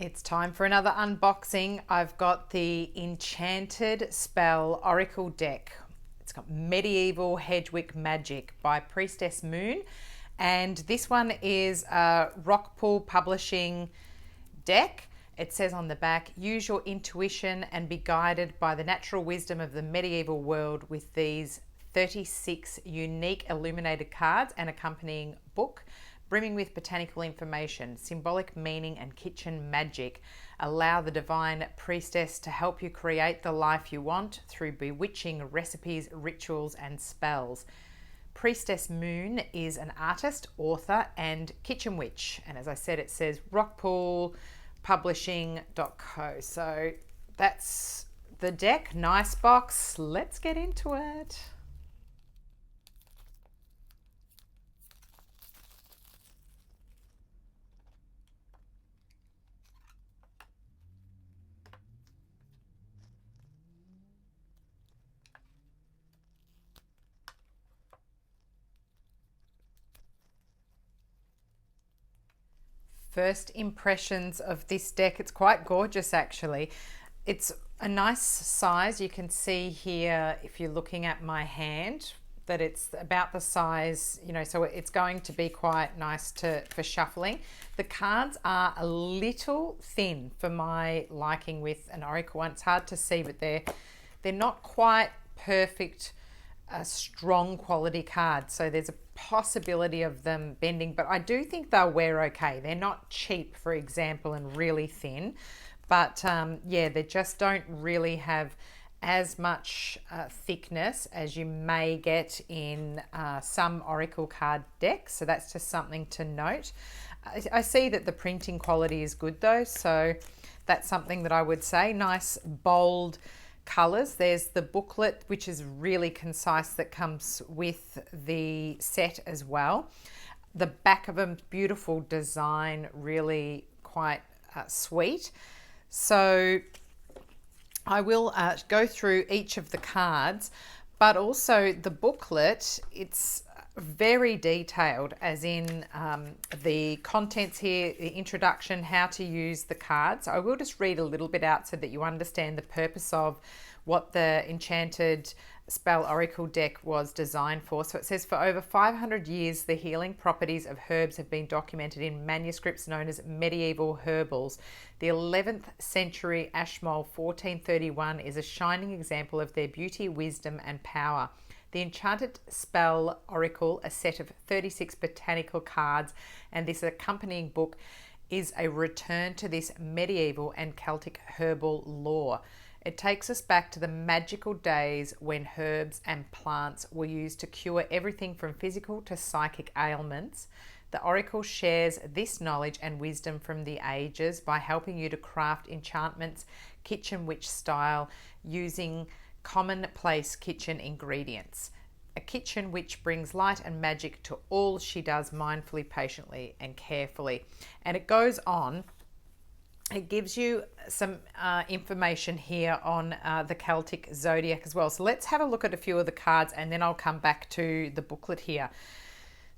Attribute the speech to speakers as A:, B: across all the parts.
A: It's time for another unboxing. I've got the Enchanted Spell Oracle deck. It's got Medieval Hedgewitch Magick by Priestess Moon. And this one is a Rockpool Publishing deck. It says on the back, use your intuition and be guided by the natural wisdom of the medieval world with these 36 unique illuminated cards and accompanying book, brimming with botanical information, symbolic meaning, and kitchen magic. Allow the divine priestess to help you create the life you want through bewitching recipes, rituals, and spells. Priestess Moon is an artist, author, and kitchen witch. And as I said, it says rockpoolpublishing.co. So that's the deck. Nice box. Let's get into it. First impressions of this deck, it's quite gorgeous actually. It's a nice size. You can see here, if you're looking at my hand, that it's about the size, so it's going to be quite nice for shuffling. The cards are a little thin for my liking with an oracle one. It's hard to see, but they're not quite perfect, strong quality cards, so there's a possibility of them bending, but I do think they'll wear okay. They're not cheap, for example, and really thin, but yeah, they just don't really have as much thickness as you may get in some oracle card decks, so that's just something to note. I see that the printing quality is good though, so that's something that I would say. Nice bold colors. There's the booklet, which is really concise, that comes with the set as well. The back of them, beautiful design, really quite sweet. So I will go through each of the cards, but also the booklet, it's very detailed, as in the contents here, the introduction, how to use the cards. I will just read a little bit out so that you understand the purpose of what the Enchanted Spell Oracle deck was designed for. So it says, for over 500 years, the healing properties of herbs have been documented in manuscripts known as medieval herbals. The 11th century Ashmole 1431 is a shining example of their beauty, wisdom, and power. The Enchanted Spell Oracle, a set of 36 botanical cards, and this accompanying book is a return to this medieval and Celtic herbal lore. It takes us back to the magical days when herbs and plants were used to cure everything from physical to psychic ailments. The Oracle shares this knowledge and wisdom from the ages by helping you to craft enchantments, kitchen witch style, using commonplace kitchen ingredients. A kitchen witch brings light and magic to all she does mindfully, patiently, and carefully. And it goes on. It gives you some information here on the Celtic zodiac as well. So let's have a look at a few of the cards and then I'll come back to the booklet here.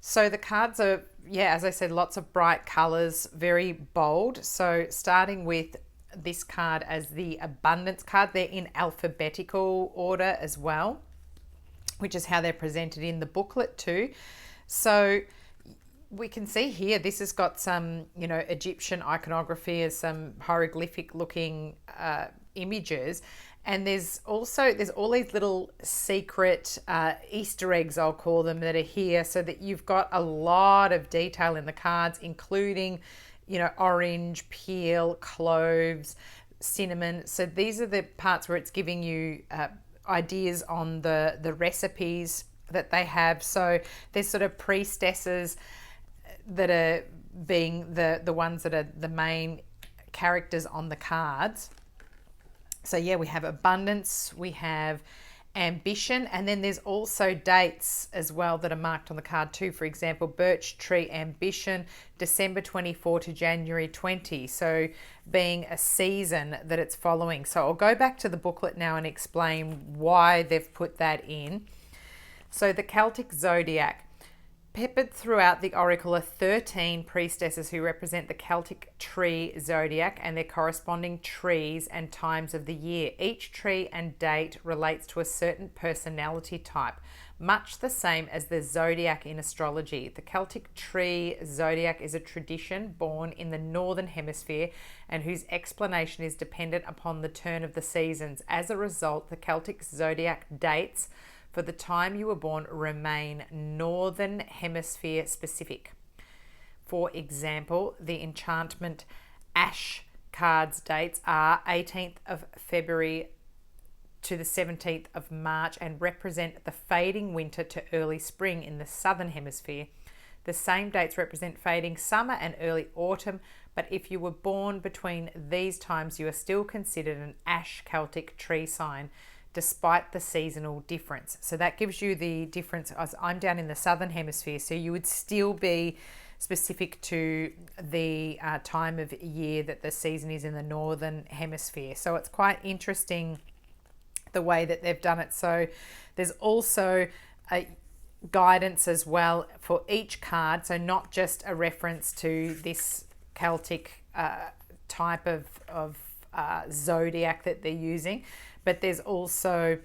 A: So the cards are, yeah, as I said, lots of bright colors, very bold. So starting with this card as the abundance card, they're in alphabetical order as well, which is how they're presented in the booklet too. So we can see here, this has got some, Egyptian iconography, as some hieroglyphic looking images. And there's all these little secret Easter eggs, I'll call them, that are here, so that you've got a lot of detail in the cards, including, orange peel, cloves, cinnamon. So these are the parts where it's giving you ideas on the recipes that they have. So there's sort of priestesses that are being the ones that are the main characters on the cards. So yeah, we have abundance, we have ambition, and then there's also dates as well that are marked on the card too. For example, birch tree ambition, December 24 to January 20. So being a season that it's following. So I'll go back to the booklet now and explain why they've put that in. So the Celtic zodiac. Peppered throughout the oracle are 13 priestesses who represent the Celtic tree zodiac and their corresponding trees and times of the year. Each tree and date relates to a certain personality type, much the same as the zodiac in astrology. The Celtic tree zodiac is a tradition born in the northern hemisphere and whose explanation is dependent upon the turn of the seasons. As a result, the Celtic zodiac dates for the time you were born remain northern hemisphere specific. For example, the enchantment Ash cards dates are 18th of February to the 17th of March and represent the fading winter to early spring in the southern hemisphere. The same dates represent fading summer and early autumn, but if you were born between these times, you are still considered an Ash Celtic tree sign, despite the seasonal difference. So that gives you the difference. As I'm down in the southern hemisphere, so you would still be specific to the time of year that the season is in the northern hemisphere. So it's quite interesting the way that they've done it. So there's also a guidance as well for each card, so not just a reference to this Celtic type of zodiac that they're using, but there's also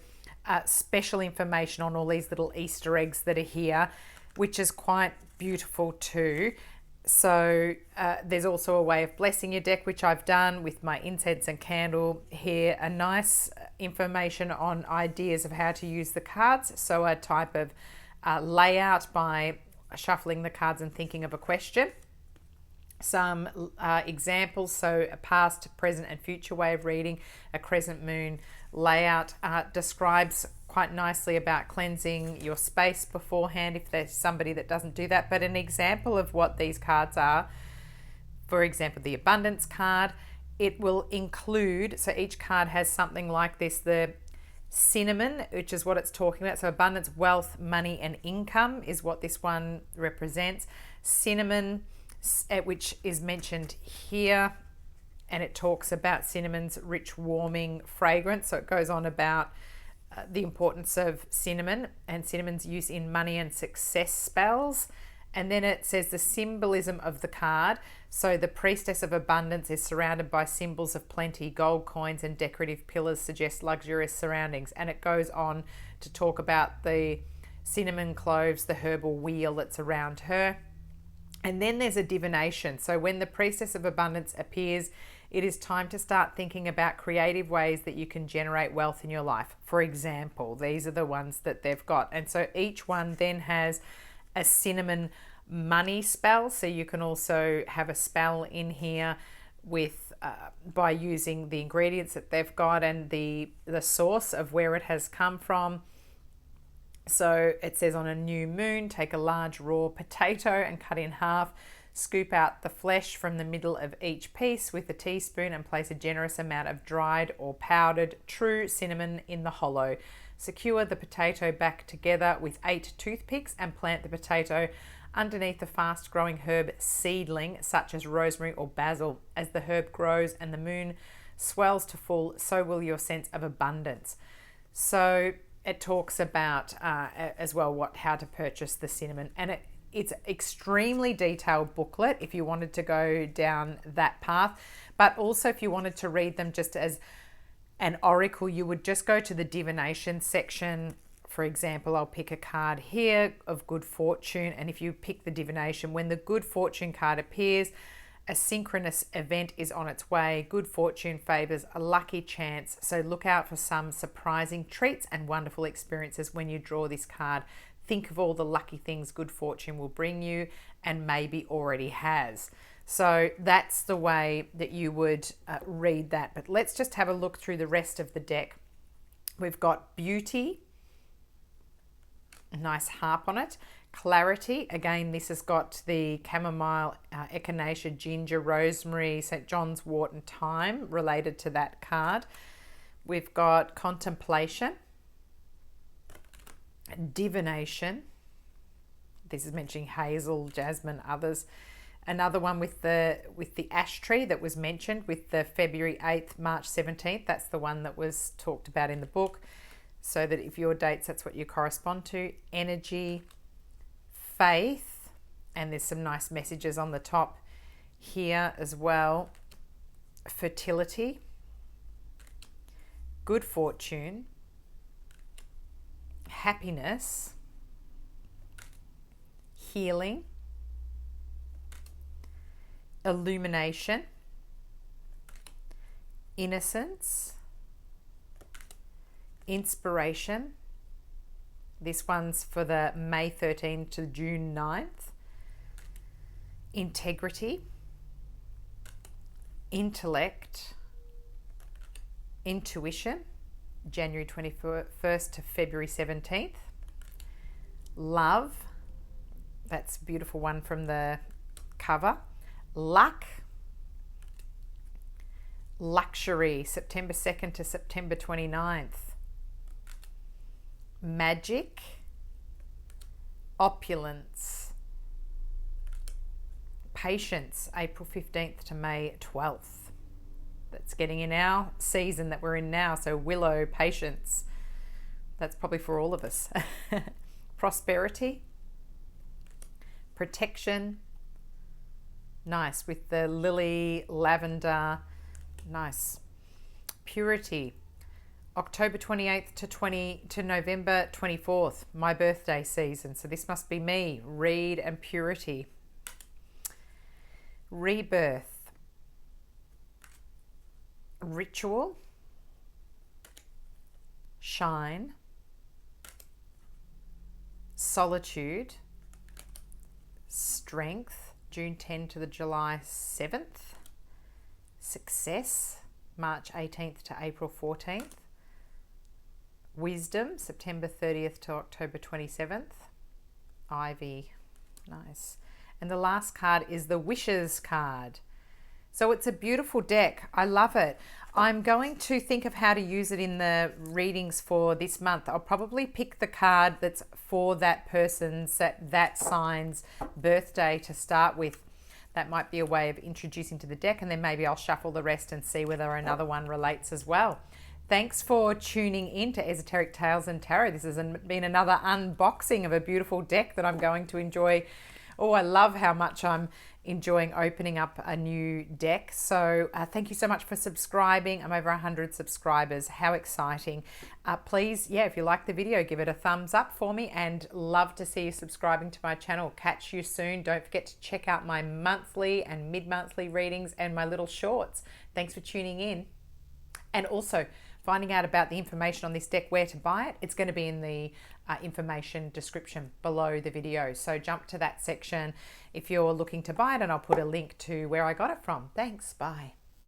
A: special information on all these little Easter eggs that are here, which is quite beautiful too. So there's also a way of blessing your deck, which I've done with my incense and candle here. A nice information on ideas of how to use the cards. So a type of layout by shuffling the cards and thinking of a question. Some examples, so a past, present and future way of reading. A crescent moon layout describes quite nicely about cleansing your space beforehand if there's somebody that doesn't do that. But an example of what these cards are, for example, the abundance card, it will include, so each card has something like this, the cinnamon, which is what it's talking about. So abundance, wealth, money and income is what this one represents. Cinnamon, which is mentioned here, and it talks about cinnamon's rich warming fragrance. So it goes on about the importance of cinnamon and cinnamon's use in money and success spells. And then it says the symbolism of the card. So the priestess of abundance is surrounded by symbols of plenty. Gold coins and decorative pillars suggest luxurious surroundings. And it goes on to talk about the cinnamon cloves, the herbal wheel that's around her. And then there's a divination. So when the priestess of abundance appears, it is time to start thinking about creative ways that you can generate wealth in your life. For example, these are the ones that they've got. And so each one then has a cinnamon money spell. So you can also have a spell in here with by using the ingredients that they've got and the source of where it has come from. So it says on a new moon, take a large raw potato and cut in half. Scoop out the flesh from the middle of each piece with a teaspoon and place a generous amount of dried or powdered true cinnamon in the hollow. Secure the potato back together with 8 toothpicks and plant the potato underneath a fast-growing herb seedling such as rosemary or basil. As the herb grows and the moon swells to full, so will your sense of abundance. So it talks about as well how to purchase the cinnamon, and it's extremely detailed booklet if you wanted to go down that path. But also if you wanted to read them just as an oracle, you would just go to the divination section. For example, I'll pick a card here of good fortune, and if you pick the divination, when the good fortune card appears, a synchronous event is on its way. Good fortune favors a lucky chance, so look out for some surprising treats and wonderful experiences when you draw this card. Think of all the lucky things good fortune will bring you and maybe already has. So that's the way that you would read that. But let's just have a look through the rest of the deck. We've got beauty, a nice harp on it. Clarity, again, this has got the chamomile, echinacea, ginger, rosemary, St. John's wort and thyme related to that card. We've got contemplation, divination. This is mentioning hazel, jasmine, others. Another one with the ash tree that was mentioned with the February 8th, March 17th. That's the one that was talked about in the book. So that if your dates, that's what you correspond to. Energy, faith, and there's some nice messages on the top here as well. Fertility, good fortune, happiness, healing, illumination, innocence, inspiration. This one's for the May 13th to June 9th. Integrity, intellect, intuition, January 21st to February 17th. Love, that's a beautiful one from the cover. Luck, luxury, September 2nd to September 29th. Magic, opulence, patience, April 15th to May 12th. That's getting in our season that we're in now. So willow, patience, that's probably for all of us. Prosperity, protection, nice with the lily, lavender, nice. Purity, October 28th to November 24th, my birthday season. So this must be me. Read and purity. Rebirth, ritual, shine, solitude, strength, June 10 to the July 7th, success, March 18th to April 14th, wisdom, September 30th to October 27th, ivy, nice. And the last card is the wishes card. So it's a beautiful deck. I love it. I'm going to think of how to use it in the readings for this month. I'll probably pick the card that's for that person's, that sign's birthday to start with. That might be a way of introducing to the deck, and then maybe I'll shuffle the rest and see whether another one relates as well. Thanks for tuning in to Esoteric Tales and Tarot. This has been another unboxing of a beautiful deck that I'm going to enjoy. Oh, I love how much I'm enjoying opening up a new deck. So thank you so much for subscribing. I'm over 100 subscribers. How exciting. Please, if you like the video, give it a thumbs up for me, and love to see you subscribing to my channel. Catch you soon. Don't forget to check out my monthly and mid-monthly readings and my little shorts. Thanks for tuning in. And also, finding out about the information on this deck, where to buy it, it's going to be in the information description below the video. So jump to that section if you're looking to buy it, and I'll put a link to where I got it from. Thanks. Bye.